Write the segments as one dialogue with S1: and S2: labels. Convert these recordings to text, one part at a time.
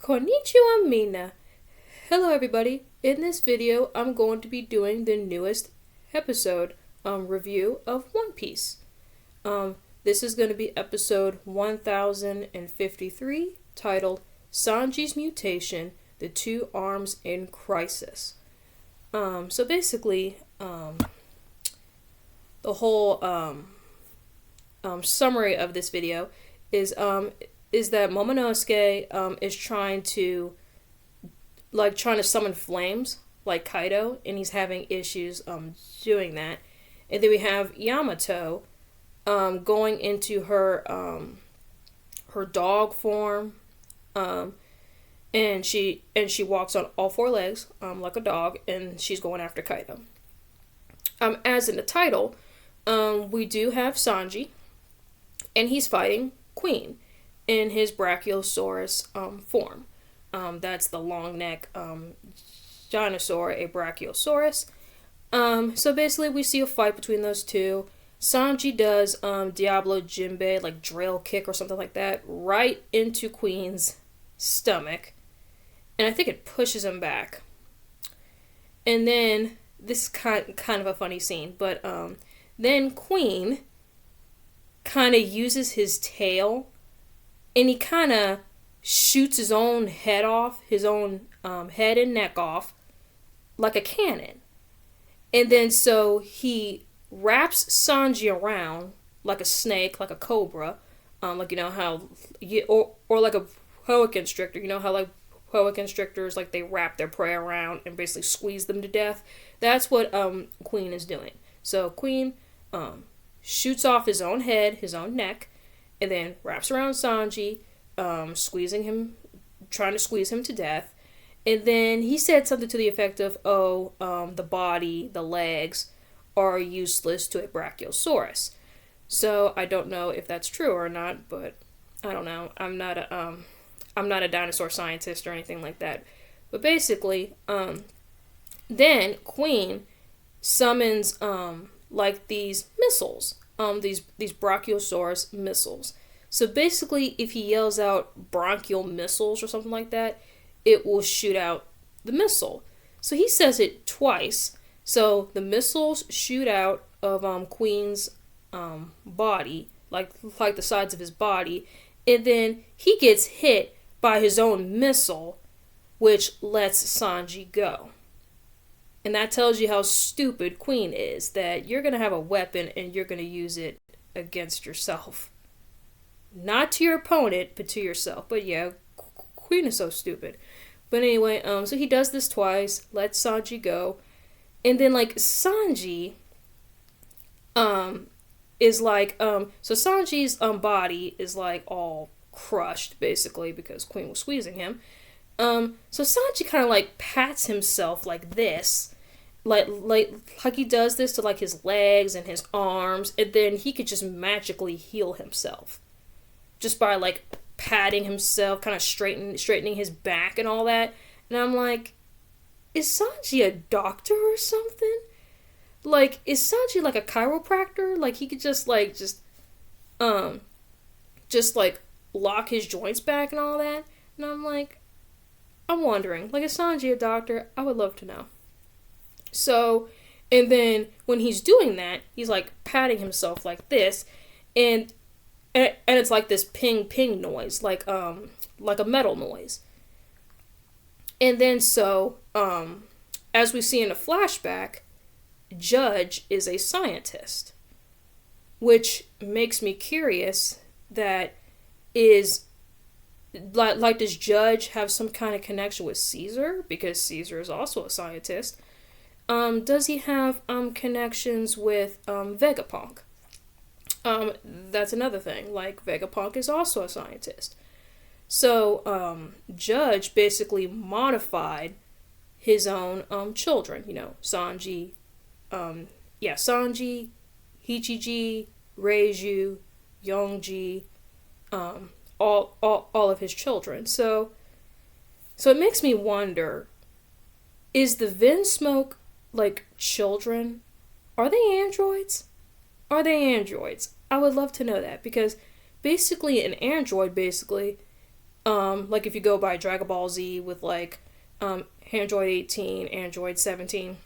S1: Konnichiwa Mina. Hello everybody. In this video, I'm going to be doing the newest episode review of One Piece. This is going to be episode 1053, titled Sanji's Mutation, the Two Arms in Crisis. So basically, the whole summary of this video is that Momonosuke is trying to summon flames like Kaido, and he's having issues doing that. And then we have Yamato going into her dog form, and she walks on all four legs like a dog, and she's going after Kaido. As in the title, we do have Sanji, and he's fighting Queen in his Brachiosaurus form. That's the long neck dinosaur, a Brachiosaurus. So basically we see a fight between those two. Sanji does Diablo Jinbei, like drill kick or something like that, right into Queen's stomach. And I think it pushes him back. And then, this is kind of a funny scene, but then Queen kind of uses his tail, and he kind of shoots his own head off, his own head and neck off, like a cannon. And then so he wraps Sanji around like a snake, like a cobra, like, you know how, or like a boa constrictor, you know how like boa constrictors, like they wrap their prey around and basically squeeze them to death. That's what Queen is doing. So Queen shoots off his own head, his own neck, and then wraps around Sanji, squeezing him, trying to squeeze him to death. And then he said something to the effect of, the body, the legs, are useless to a Brachiosaurus. So I don't know if that's true or not, but I don't know. I'm not a dinosaur scientist or anything like that. But basically, then Queen summons like these missiles, these Brachiosaurus missiles. So basically, if he yells out bronchial missiles or something like that, it will shoot out the missile. So he says it twice. So the missiles shoot out of Queen's body, like the sides of his body, and then he gets hit by his own missile, which lets Sanji go. And that tells you how stupid Queen is, that you're going to have a weapon and you're going to use it against yourself. Not to your opponent, but to yourself. But yeah, Queen is so stupid. But anyway, so he does this twice, lets Sanji go. And then, like, Sanji is like, so Sanji's body is like all crushed, basically, because Queen was squeezing him. So Sanji kind of like pats himself like this, like he does this to like his legs and his arms, and then he could just magically heal himself just by like patting himself, kind of straightening his back and all that. And I'm like, is Sanji a doctor or something? Like, is Sanji like a chiropractor? Like he could just like lock his joints back and all that. And I'm like, I'm wondering, like, is Sanji a doctor? I would love to know. So, and then when he's doing that, he's like patting himself like this, and it's like this ping ping noise, like a metal noise. And then so, as we see in a flashback, Judge is a scientist, which makes me curious that is, like, does Judge have some kind of connection with Caesar? Because Caesar is also a scientist. Does he have connections with Vegapunk? That's another thing. Like, Vegapunk is also a scientist. So, Judge basically modified his own children. You know, Sanji, Sanji, Hichiji, Reiju, Yongji, all of his children. So it makes me wonder, is the Vinsmoke, like, children, are they androids? Are they androids? I would love to know that, because basically an android Like if you go by Dragon Ball Z with like Android 18, Android 17.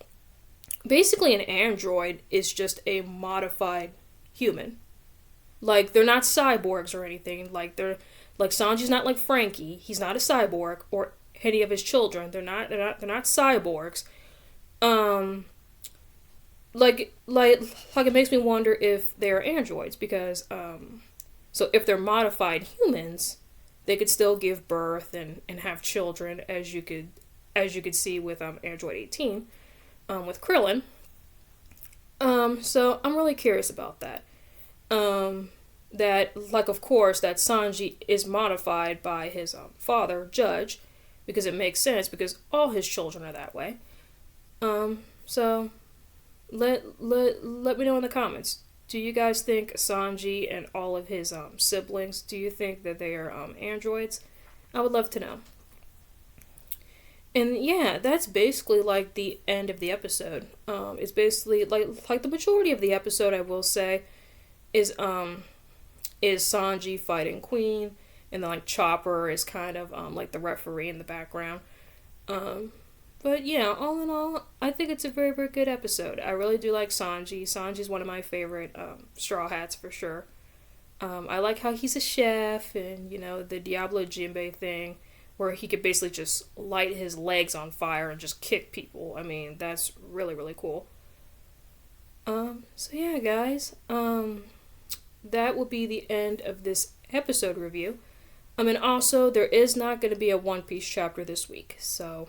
S1: Basically, an android is just a modified human. Like they're not cyborgs or anything. Like Sanji's not like Frankie. He's not a cyborg or any of his children. They're not cyborgs. Um, like it makes me wonder if they're androids because so if they're modified humans, they could still give birth and have children as you could see with Android 18 with Krillin. So I'm really curious about that. That like of course that Sanji is modified by his father Judge because it makes sense because all his children are that way. So let me know in the comments. Do you guys think Sanji and all of his siblings? Do you think that they are androids? I would love to know. And yeah, that's basically like the end of the episode. It's basically like the majority of the episode, I will say, is Sanji fighting Queen, and then like Chopper is kind of like the referee in the background. Um, but yeah, all in all, I think it's a very very good episode. I really do like Sanji. Sanji's one of my favorite Straw Hats for sure. I like how he's a chef, and the Diablo Jinbei thing where he could basically just light his legs on fire and just kick people. I mean, that's really, really cool. So yeah, guys. That will be the end of this episode review. And also, there is not going to be a One Piece chapter this week. So,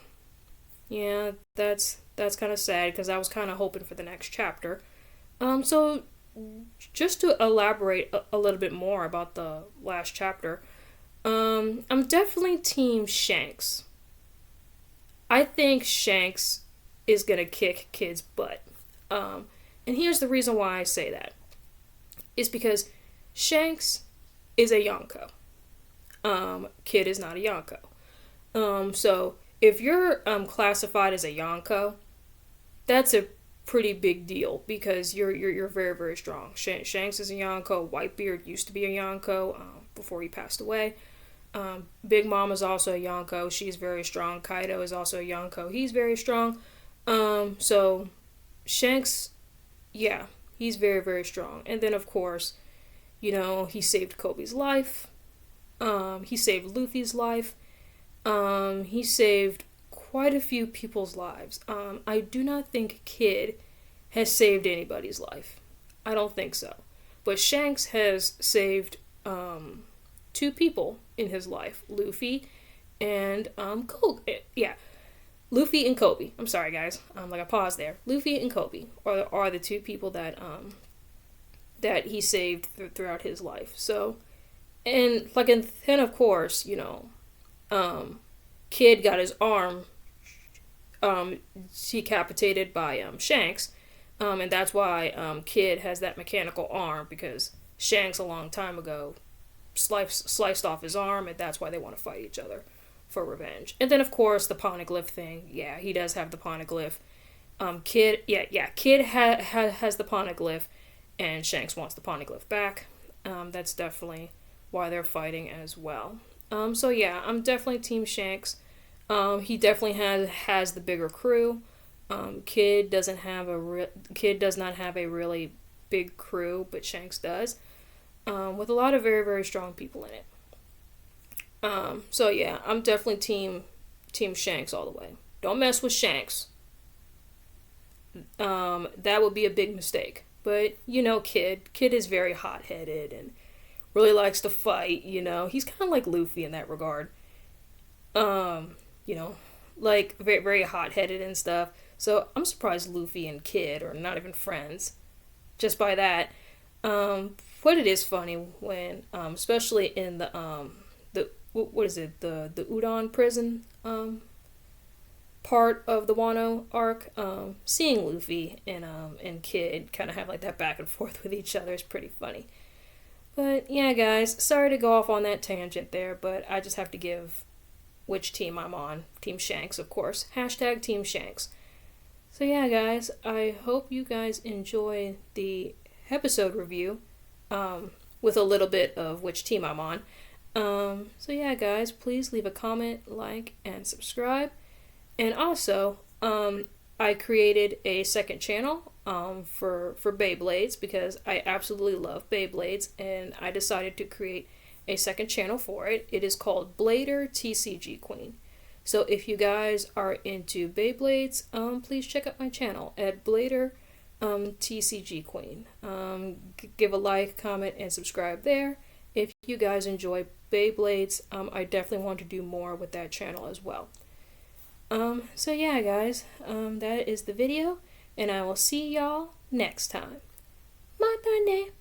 S1: yeah, that's kind of sad because I was kind of hoping for the next chapter. So, just to elaborate a little bit more about the last chapter, I'm definitely Team Shanks. I think Shanks is gonna kick Kid's butt. And here's the reason why I say that. Is because Shanks is a Yonko. Kid is not a Yonko. So if you're classified as a Yonko, that's a pretty big deal because you're very very strong. Shanks is a Yonko. Whitebeard used to be a Yonko before he passed away. Big Mom is also a Yonko. She's very strong. Kaido is also a Yonko. He's very strong. So Shanks, yeah, he's very, very strong. And then, of course, he saved Kobe's life. He saved Luffy's life. He saved quite a few people's lives. I do not think Kid has saved anybody's life. I don't think so. But Shanks has saved two people in his life, Luffy and Kobe. Yeah, Luffy and Kobe. I'm sorry, guys. Like I paused there. Luffy and Kobe are the two people that he saved throughout his life. So, and then of course, Kid got his arm decapitated by Shanks, and that's why Kid has that mechanical arm because Shanks a long time ago sliced off his arm, and that's why they want to fight each other for revenge. And then of course the poneglyph thing. Yeah, he does have the poneglyph. Kid has the poneglyph, and Shanks wants the poneglyph back. That's definitely why they're fighting as well. So yeah, I'm definitely Team Shanks. He definitely has the bigger crew. Kid does not have a really big crew, but Shanks does. With a lot of very, very strong people in it. So yeah, I'm definitely Team Shanks all the way. Don't mess with Shanks. That would be a big mistake. But Kid is very hot-headed and really likes to fight. He's kind of like Luffy in that regard. Like very, very hot-headed and stuff. So I'm surprised Luffy and Kid are not even friends. Just by that. But it is funny when, especially in the what is it, the Udon prison part of the Wano arc, seeing Luffy and Kid kind of have like that back and forth with each other is pretty funny. But yeah, guys, sorry to go off on that tangent there, but I just have to give which team I'm on. Team Shanks, of course. # Team Shanks. So yeah, guys, I hope you guys enjoy the episode review with a little bit of which team I'm on. So yeah, guys, please leave a comment, like, and subscribe. And also, I created a second channel for Beyblades because I absolutely love Beyblades, and I decided to create a second channel for it. It is called Blader TCG Queen. So if you guys are into Beyblades, please check out my channel at Blader TCG Queen. Give a like, comment, and subscribe there. If you guys enjoy Beyblades, I definitely want to do more with that channel as well. So yeah, guys, that is the video, and I will see y'all next time. Matane!